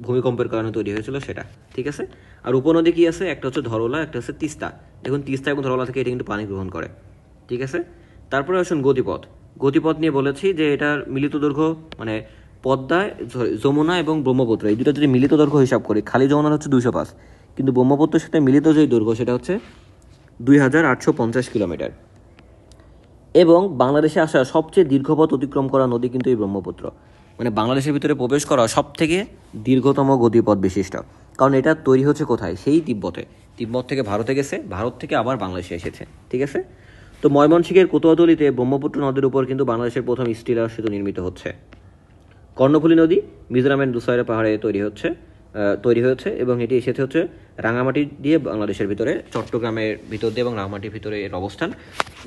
Speaker 1: ভূমিকম্পের কারণে তৈরি হয়েছিল সেটা। ঠিক আছে, আর উপনদী কি আছে? একটা হচ্ছে ধরলা, একটা হচ্ছে তিস্তা। দেখুন তিস্তা এবং ধরলা থেকে এটা কিন্তু পানি গ্রহণ করে। ঠিক আছে, তারপরে আসুন গতিপথ। গতিপথ নিয়ে বলেছি যে এটার মিলিত দৈর্ঘ্য, মানে পদ্মায়, যমুনা এবং ব্রহ্মপুত্র, এই দুটো যদি মিলিত দৈর্ঘ্য হিসাব করি, খালি যমুনার হচ্ছে 205, কিন্তু ব্রহ্মপুত্রের সাথে মিলিত যে দৈর্ঘ্য সেটা হচ্ছে 2850 কিলোমিটার। এবং বাংলাদেশে আসা সবচেয়ে দীর্ঘপথ অতিক্রম করা নদী কিন্তু এই ব্রহ্মপুত্র, মানে বাংলাদেশের ভিতরে প্রবেশ করা সব থেকে দীর্ঘতম গতিপথ বিশিষ্ট। কারণ এটা তৈরি হচ্ছে কোথায়? সেই তিব্বতে। তিব্বত থেকে ভারতে গেছে, ভারত থেকে আবার বাংলাদেশে এসেছে। ঠিক আছে, তো ময়মনসিংহের কোতোয়াতলীতে ব্রহ্মপুত্র নদীর উপর কিন্তু বাংলাদেশের প্রথম স্টিলার সেতু নির্মিত হচ্ছে। কর্ণফুলী নদী মিজোরামের দুসাইরা পাহাড়ে তৈরি হয়েছে, এবং এটি এসেছে হচ্ছে রাঙামাটি দিয়ে বাংলাদেশের ভিতরে, চট্টগ্রামের ভিতর দিয়ে এবং রাঙামাটির ভিতরে এর অবস্থান।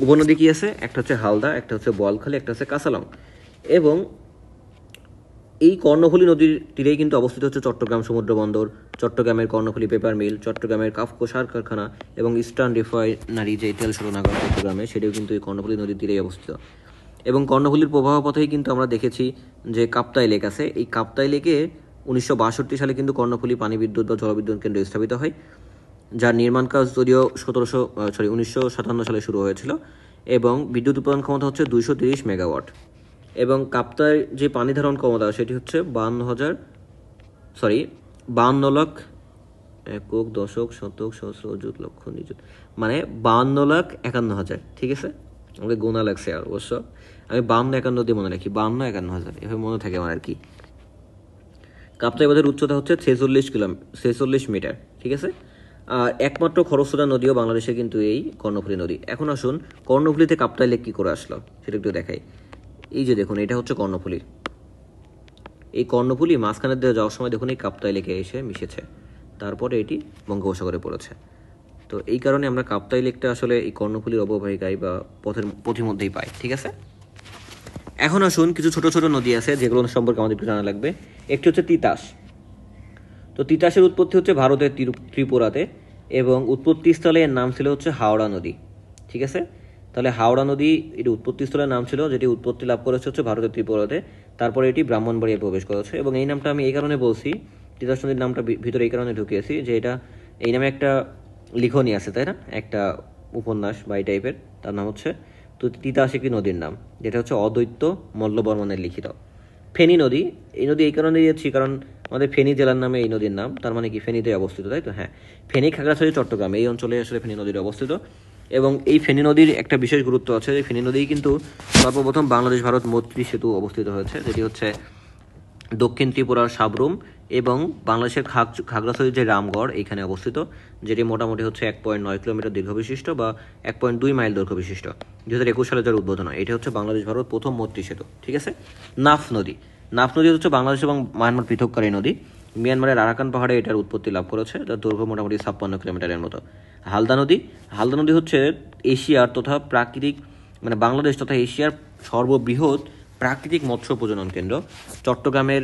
Speaker 1: উপনদী কি আছে? একটা হচ্ছে হালদা, একটা হচ্ছে বোয়ালখালী, একটা হচ্ছে কাসালং। এবং এই কর্ণফুলী নদীর তীরেই কিন্তু অবস্থিত হচ্ছে চট্টগ্রাম সমুদ্র বন্দর, চট্টগ্রামের কর্ণফুলী পেপার মিল, চট্টগ্রামের কাফকো সার কারখানা, এবং ইস্টার্ন রিফাইনারি যে তেল শোধনাগার চট্টগ্রামে, সেটিও কিন্তু এই কর্ণফুলী নদীর তীরেই অবস্থিত। এবং কর্ণফুলীর প্রবাহ পথেই কিন্তু আমরা দেখেছি যে কাপ্তাই লেক আছে। এই কাপ্তাই লেকে 1962 সালে কিন্তু কর্ণফুলী পানি বিদ্যুৎ বা জলবিদ্যুৎ কেন্দ্র স্থাপিত হয়, যার নির্মাণ কাজ যদিও 1957 সালে শুরু হয়েছিল, এবং বিদ্যুৎ উৎপাদন ক্ষমতা হচ্ছে 230 মেগাওয়াট। এবং কাপ্তাই যে পানি ধারণ ক্ষমতা সেটি হচ্ছে 52 লাখ একক, দশক, শতক, সহস্র, অযুত, লক্ষ, নিযুত, মানে 52,51,000। ঠিক আছে, আমাকে গোনা লাগছে আর অবশ্য, আমি 52-51 দিয়ে মনে রাখি, 52-51,000 এভাবে মনে থাকে আমার আর কি। কাপ্তাই বাঁধের উচ্চতা হচ্ছে 46 মিটার। ঠিক আছে, আর একমাত্র খরস্রোতা নদীও বাংলাদেশে কিন্তু এই কর্ণফুলী নদী। এখন আসুন কর্ণফুলীতে কাপ্তাই লেক কী করে আসলো সেটা একটু দেখাই। এই যে দেখুন, এটা হচ্ছে কর্ণফুলী। এই কর্ণফুলী মাঝখানের দিকে যাওয়ার সময় দেখুন এই কাপ্তাই লেকে এসে মিশেছে, তারপরে এটি বঙ্গোপসাগরে পড়েছে। তো এই কারণে আমরা কাপ্তাই লেকটা আসলে এই কর্ণফুলীর অববাহিকায় বা পথিমধ্যেই পাই। ঠিক আছে, এখন আসুন কিছু ছোট ছোট নদী আছে যেগুলো সম্পর্কে আমাদের একটু জানা লাগবে। একটি হচ্ছে তিতাস। তো তিতাসের উৎপত্তি হচ্ছে ভারতের ত্রিপুরাতে, এবং উৎপত্তিস্থলে এর নাম ছিল হচ্ছে হাওড়া নদী। ঠিক আছে, তাহলে হাওড়া নদী এটি উৎপত্তিস্থলের নাম ছিল, যেটি উৎপত্তি লাভ করেছে হচ্ছে ভারতের ত্রিপুরাতে, তারপরে এটি ব্রাহ্মণবাড়িয়ায় প্রবেশ করেছে। এবং এই নামটা আমি এই কারণে বলছি, তিতাস নদীর নামটা ভিতরে এই কারণে ঢুকিয়েছি যে এটা, এই নামে একটা লিখনই আছে, তাই না? একটা উপন্যাস বা এই টাইপের, তার নাম হচ্ছে তো তিতাস একটি নদীর নাম, যেটা হচ্ছে অদ্বৈত মল্লবর্মণের লিখিত। ফেনী নদী, এই নদী এই কারণে দিয়েছি কারণ আমাদের ফেনী জেলার নামে এই নদীর নাম, তার মানে কি ফেনীতে অবস্থিত, তাই তো? হ্যাঁ, ফেনী, খাগড়াছড়ি, চট্টগ্রাম এই অঞ্চলে আসলে ফেনী নদীর অবস্থিত। এবং এই ফেনী নদীর একটা বিশেষ গুরুত্ব আছে যে ফেনী নদী কিন্তু সর্বপ্রথম বাংলাদেশ ভারত মৈত্রী সেতু অবস্থিত হয়েছে, যেটি হচ্ছে দক্ষিণ ত্রিপুরার সাবরুম এবং বাংলাদেশের খাগড়াছড়ির যে রামগড় এইখানে অবস্থিত, যেটি মোটামুটি হচ্ছে 1.9 কিলোমিটার দীর্ঘ বিশিষ্ট বা 1.2 মাইল দৈর্ঘ্য বিশিষ্ট। 2021 সালে যার উদ্বোধন হয়। এটা হচ্ছে বাংলাদেশ ভারত প্রথম মৈত্রী সেতু, ঠিক আছে? নাফ নদী, নাফ নদী হচ্ছে বাংলাদেশ এবং মায়ানমার পৃথককারী নদী। মিয়ানমারের আরাকান পাহাড়ে এটার উৎপত্তি লাভ করেছে, যার দৈর্ঘ্য মোটামুটি 56 কিলোমিটারের মতো। হালদা নদী, হালদা নদী হচ্ছে এশিয়ার তথা প্রাকৃতিক মানে বাংলাদেশ তথা এশিয়ার সর্ববৃহৎ প্রাকৃতিক মৎস্য প্রজনন কেন্দ্র। চট্টগ্রামের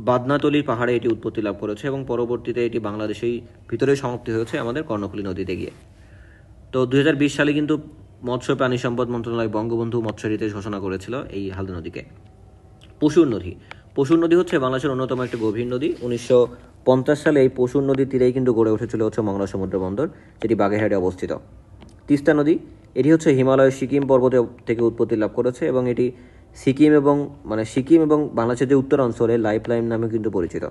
Speaker 1: বাদনাতলি পাহাড়ে এটি উৎপত্তি লাভ করেছে এবং পরবর্তীতে এটি বাংলাদেশেই ভিতরে সমাপ্তি হয়েছে আমাদের কর্ণফুলী নদীতে গিয়ে। তো 2020 সালে কিন্তু মৎস্য প্রাণী সম্পদ মন্ত্রণালয় বঙ্গবন্ধু মৎস্য হ্যারিটেজ ঘোষণা করেছিল এই হালদা নদীকে। পশুর নদী, পশুর নদী হচ্ছে বাংলাদেশের অন্যতম একটি গভীর নদী। 1950 সালে এই পশুর নদীর তীরেই কিন্তু গড়ে উঠেছিল হচ্ছে মংলা সমুদ্র বন্দর, যেটি বাগেরহাটে অবস্থিত। তিস্তা নদী, এটি হচ্ছে হিমালয়ের সিকিম পর্বত থেকে উৎপত্তি লাভ করেছে এবং এটি সিকিম এবং বাংলাদেশের যে উত্তর অঞ্চলে লাইফ লাইন নামে কিন্তু পরিচিত।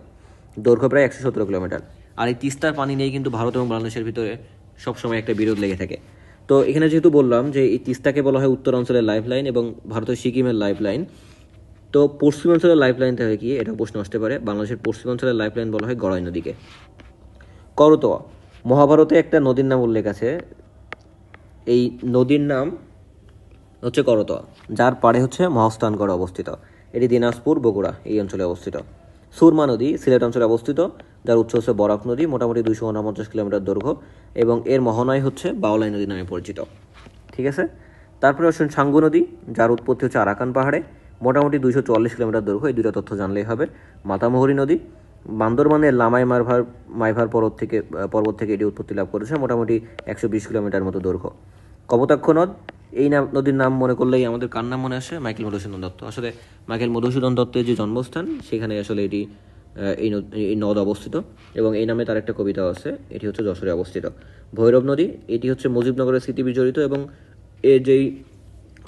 Speaker 1: দৈর্ঘ্য প্রায় 117 কিলোমিটার। আর এই তিস্তার পানি নিয়ে কিন্তু ভারত এবং বাংলাদেশের ভিতরে সবসময় একটা বিরোধ লেগে থাকে। তো এখানে যেহেতু বললাম যে এই তিস্তাকে বলা হয় উত্তর অঞ্চলের লাইফ লাইন এবং ভারতের সিকিমের লাইফ লাইন, তো পশ্চিমাঞ্চলের লাইফ লাইন থেকে কি এটা প্রশ্ন আসতে পারে, বাংলাদেশের পশ্চিমাঞ্চলের লাইফ লাইন বলা হয় গড়াই নদীকে। করতোয়া, মহাভারতে একটা নদীর নাম উল্লেখ আছে, এই নদীর নাম হচ্ছে করতোয়া, যার পাড়ে হচ্ছে মহাস্থানগড় অবস্থিত। এটি দিনাজপুর, বগুড়া এই অঞ্চলে অবস্থিত। সুরমা নদী সিলেট অঞ্চলে অবস্থিত, যার উৎস হচ্ছে বরাক নদী, মোটামুটি 249 কিলোমিটার দৈর্ঘ্য এবং এর মোহনায় হচ্ছে বাওলাই নদী নামে পরিচিত, ঠিক আছে? তারপরে আসুন সাঙ্গু নদী, যার উৎপত্তি হচ্ছে আরাকান পাহাড়ে, মোটামুটি 244 কিলোমিটার দৈর্ঘ্য। এই দুটো তথ্য জানলেই হবে। মাতামুহুরী নদী, বান্দরবানের লামাই মাইভার পর্বত থেকে এটি উৎপত্তি লাভ করেছে, মোটামুটি 120 কিলোমিটার মতো দৈর্ঘ্য। কপোতাক্ষ নদ, এই নদীর নাম মনে করলেই আমাদের কার নাম মনে আসে? মাইকেল মধুসূদন দত্ত। আসলে মাইকেল মধুসূদন দত্তের যে জন্মস্থান, সেখানে আসলে এটি এই নদ অবস্থিত এবং এই নামে তার একটা কবিতাও আছে, এটি হচ্ছে যশোরে অবস্থিত। ভৈরব নদী, এটি হচ্ছে মুজিবনগরের স্মৃতি বিজড়িত এবং এর যেই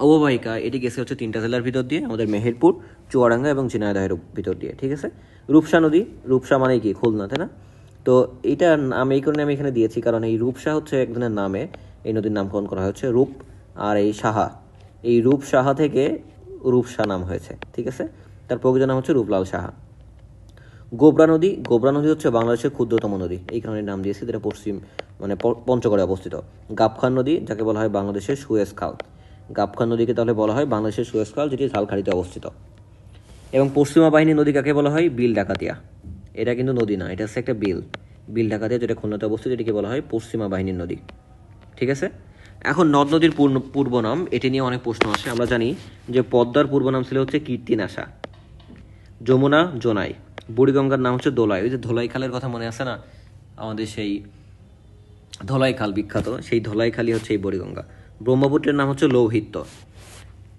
Speaker 1: অববাহিকা এটি গেছে হচ্ছে 3টা জেলার ভিতর দিয়ে, আমাদের মেহেরপুর, চুয়াডাঙ্গা এবং ঝিনাইদহের ভিতর দিয়ে, ঠিক আছে? রূপসা নদী, রূপসা মানে কি? খুলনা, তাই না? তো এইটার নাম এই কারণে আমি এখানে দিয়েছি কারণ এই রূপসা হচ্ছে একজনের নামে এই নদীর নামকরণ করা হয়েছে। রূপ আর এই সাহা, এই রূপ সাহা থেকে রূপসা নাম হয়েছে, ঠিক আছে? তার প্রকৃত নাম হচ্ছে রূপলাল সাহা। গোবরা নদী, গোবরা নদী হচ্ছে বাংলাদেশের ক্ষুদ্রতম নদী, এই কারণে নাম দিয়েছি, যেটা পঞ্চগড়ে অবস্থিত। গাবখান নদী, যাকে বলা হয় বাংলাদেশের সুয়েজ খাল, গাবখান নদীকে তাহলে বলা হয় বাংলাদেশের সুয়েজ খাল, যেটি ঝালকাঠিতে অবস্থিত। এবং পশ্চিমা বাহিনী নদী কাকে বলা হয়? বিল ডাকাতিয়া। এটা কিন্তু নদী না, এটা হচ্ছে একটা বিল ডাকাতিয়া, যেটা খুলনাতে অবস্থিত, এটিকে বলা হয় পশ্চিমা বাহিনীর নদী, ঠিক আছে? এখন নদ নদীর পূর্ব নাম, এটি নিয়ে অনেক প্রশ্ন আসে। আমরা জানি যে পদ্মার পূর্ব নাম ছিল হচ্ছে কীর্তিনাশা, যমুনা জোনাই, বুড়িগঙ্গার নাম হচ্ছে দোলাই। ওই যে ধোলাই খালের কথা মনে আছে না, আমাদের সেই ধলাই খাল বিখ্যাত, সেই ধলাই খালই হচ্ছে এই বুড়িগঙ্গা। ব্রহ্মপুত্রের নাম হচ্ছে লৌহিত্য।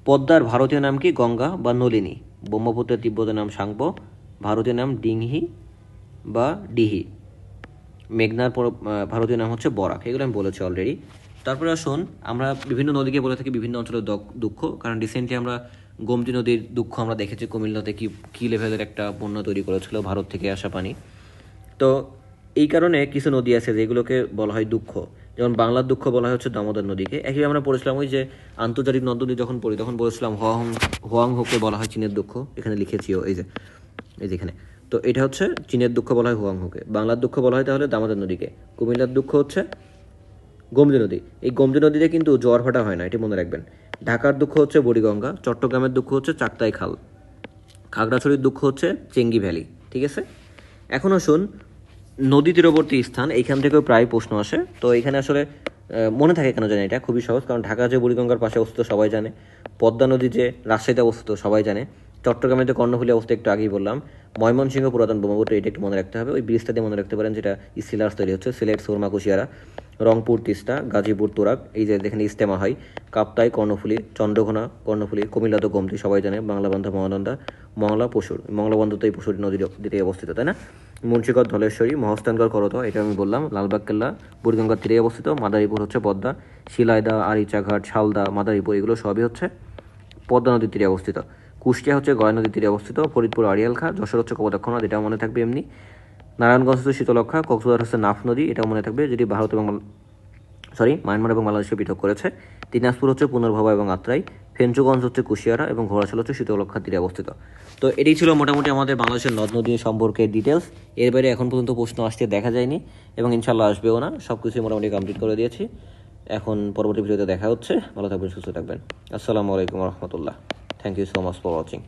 Speaker 1: পদ্মার ভারতীয় নাম কি? গঙ্গা বা নলিনী। ব্রহ্মপুত্রের তিব্বতের নাম সাংপো, ভারতীয় নাম ডিংহি বা ডিহি। মেঘনার ভারতীয় নাম হচ্ছে বরাক। এগুলো আমি বলেছি অলরেডি। তারপরে আসুন, আমরা বিভিন্ন নদীকে বলে থাকি বিভিন্ন অঞ্চলের দুঃখ, কারণ রিসেন্টলি আমরা গোমতী নদীর দুঃখ আমরা দেখেছি, কুমিল্লাতে কি লেভেলের একটা বন্যা তৈরি করেছিল ভারত থেকে আসা পানি। তো এই কারণে কিছু নদী আছে যেগুলোকে বলা হয় দুঃখ, যেমন বাংলার দুঃখ বলা হয় হচ্ছে দামোদর নদীকে। একই আমরা পড়েছিলাম ওই যে আন্তর্জাতিক নদ নদী যখন পড়ি তখন বলেছিলাম হোয়াংহোকে বলা হয় চীনের দুঃখ, এখানে লিখেছিও এই যে এখানে। তো এটা হচ্ছে চীনের দুঃখ বলা হয় হোয়াংহোকে, বাংলার দুঃখ বলা হয় তাহলে দামোদর নদীকে, কুমিল্লার দুঃখ হচ্ছে গোমতী নদী। এই গোমতী নদীতে কিন্তু জোয়ার ভাটা হয় না, এটি মনে রাখবেন। ঢাকার দুঃখ হচ্ছে বুড়িগঙ্গা, চট্টগ্রামের দুঃখ হচ্ছে চাকতাই খাল, খাগড়াছড়ির দুঃখ হচ্ছে চেঙ্গি ভ্যালি, ঠিক আছে? এখন আসুন নদী তীরবর্তী স্থান, এইখান থেকেও প্রায় প্রশ্ন আসে। তো এখানে আসলে মনে থাকে কেন জানি, এটা খুবই সহজ, কারণ ঢাকা যে বুড়িগঙ্গার পাশে অবস্থিত সবাই জানে, পদ্মা নদী যে রাজশাহীতে অবস্থিত সবাই জানে, চট্টগ্রামে যে কর্ণফুলী অবস্থা একটু আগেই বললাম, ময়মনসিংহ পুরাতন ব্রহ্মপুত্র, এটা একটু মনে রাখতে হবে। ওই ব্রিজটা দিয়ে মনে রাখতে পারেন, যেটা স্টিলার্স তৈরি হচ্ছে, সিলেট সুরমা কুশিয়ারা, রংপুর তিস্তা, গাজীপুর তুরাগ, এই যে যেখানে ইস্তেমা হয়, কাপ্তাই কর্ণফুলী, চন্দ্রঘোনা কর্ণফুলী, কুমিল্লা তো গোমতী সবাই জানে, বাংলাবান্ধা মহানন্দা, মংলা পশুর, মংলা বন্ধ তো এই পশুর নদীর দিকে অবস্থিত, তাই না? মুন্সিগড় ধলেশ্বরী, মহস্থানগড় করতোয়া, এটা আমি বললাম। লালবাগ কেল্লা বুড়িগঙ্গার তীরে অবস্থিত। মাদারীপুর হচ্ছে পদ্মা, শিলাইদা, আরিচাঘাট, শালদা, মাদারীপুর এগুলো সবই হচ্ছে পদ্মা নদীর তীরে অবস্থিত। কুষ্টিয়া হচ্ছে গয়া নদীর তীরে অবস্থিত। ফরিদপুর আড়িয়াল খাঁ, যশোর হচ্ছে কপোতাক্ষ নদ, এটাও মনে থাকবে এমনি। নারায়ণগঞ্জ হচ্ছে শীতলক্ষা, কক্সবাজার হচ্ছে নাফ নদী, এটাও মনে থাকবে যদি ভারত এবং মায়ানমার এবং বাংলাদেশকে পৃথক করেছে। দিনাজপুর হচ্ছে পুনর্ভবা এবং আত্রাই। ফেঞ্চুগঞ্জ হচ্ছে কুশিয়ারা এবং ঘোড়াশাল হচ্ছে শীতলক্ষার তীরে অবস্থিত। তো এটাই ছিল মোটামুটি আমাদের বাংলাদেশের নদ নদী সম্পর্কে ডিটেলস। এর বাইরে এখন পর্যন্ত প্রশ্ন আসতে দেখা যায়নি এবং ইনশাল্লাহ আসবেও না। সব কিছুই মোটামুটি কমপ্লিট করে দিয়েছি। এখন পরবর্তী ভিডিওতে দেখা হচ্ছে। ভালো থাকবেন, সুস্থ থাকবেন। আসসালামু আলাইকুম রহমতুল্লাহ। Thank you so much for watching.